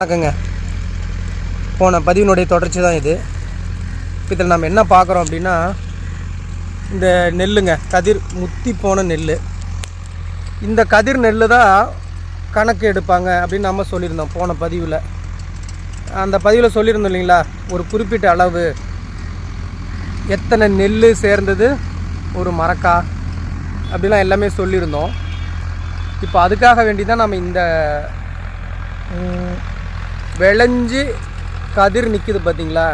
வணக்கங்க. போன பதிவினுடைய தொடர்ச்சி தான் இது. இதில் நம்ம என்ன பார்க்குறோம் அப்படின்னா, இந்த நெல்லுங்க, கதிர் முத்தி போன நெல். இந்த கதிர் நெல் தான் கணக்கு எடுப்பாங்க அப்படின்னு நம்ம சொல்லியிருந்தோம் போன பதிவில். அந்த பதிவில் சொல்லியிருந்தோம் இல்லைங்களா, ஒரு குறிப்பிட்ட அளவு எத்தனை நெல் சேர்ந்தது ஒரு மரக்கா அப்படிலாம் எல்லாமே சொல்லியிருந்தோம். இப்போ அதுக்காக வேண்டி தான் நம்ம இந்த விளைஞ்சி கதிர் நிற்குது பார்த்தீங்களா,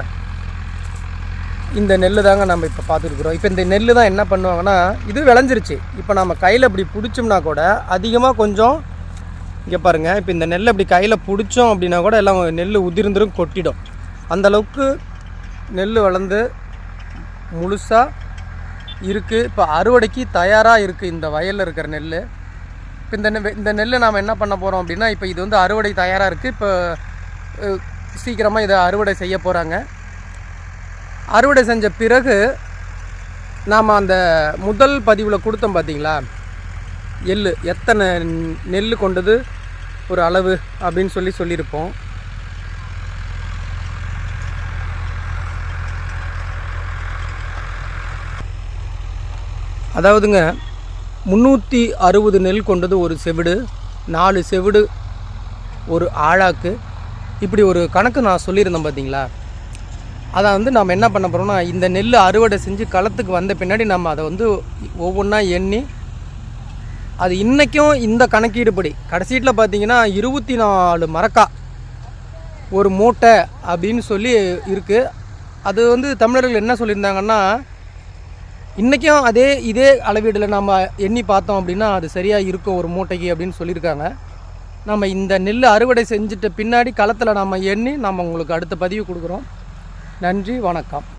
இந்த நெல் தாங்க நம்ம இப்போ பார்த்துருக்குறோம். இப்போ இந்த நெல் தான் என்ன பண்ணுவாங்கன்னா, இது விளைஞ்சிருச்சு. இப்போ நம்ம கையில் இப்படி பிடிச்சோம்னா கூட அதிகமாக கொஞ்சம் இங்கே பாருங்கள், இப்போ இந்த நெல் இப்படி கையில் பிடிச்சோம் அப்படின்னா கூட எல்லாம் நெல் உதிர்ந்துரும், கொட்டிடும். அந்தளவுக்கு நெல் வளர்ந்து முழுசாக இருக்குது. இப்போ அறுவடைக்கு தயாராக இருக்குது இந்த வயலில் இருக்கிற நெல். இப்போ இந்த நெல்லை நாம் என்ன பண்ண போகிறோம் அப்படின்னா, இப்போ இது வந்து அறுவடை தயாராக இருக்குது. இப்போ சீக்கிரமாக இதை அறுவடை செய்ய போகிறாங்க. அறுவடை செஞ்ச பிறகு நாம் அந்த முதல் பதிவில் கொடுத்தோம் பார்த்தீங்களா, எள்ளு எத்தனை நெல் கொண்டது ஒரு அளவு அப்படின்னு சொல்லியிருப்போம். அதாவதுங்க 360 நெல் கொண்டது ஒரு செவிடு, 4 செவிடு ஒரு ஆழாக்கு, இப்படி ஒரு கணக்கு நான் சொல்லியிருந்தேன் பார்த்தீங்களா. அதை வந்து நம்ம என்ன பண்ண போகிறோம்னா, இந்த நெல் அறுவடை செஞ்சு களத்துக்கு வந்த பின்னாடி நம்ம அதை வந்து ஒவ்வொன்றா எண்ணி, அது இன்றைக்கும் இந்த கணக்கீடுபடி கடைசீட்டில் பார்த்தீங்கன்னா 24 மரக்கா ஒரு மூட்டை அப்படின்னு சொல்லி இருக்குது. அது வந்து தமிழர்கள் என்ன சொல்லியிருந்தாங்கன்னா, இன்றைக்கும் இதே அளவீடில் நம்ம எண்ணி பார்த்தோம் அப்படின்னா அது சரியாக இருக்கும் ஒரு மூட்டைக்கு அப்படின்னு சொல்லியிருக்காங்க. நம்ம இந்த நெல் அறுவடை செஞ்சுட்ட பின்னாடி களத்தில் நம்ம எண்ணி நம்ம உங்களுக்கு அடுத்த பதிவு கொடுக்குறோம். நன்றி, வணக்கம்.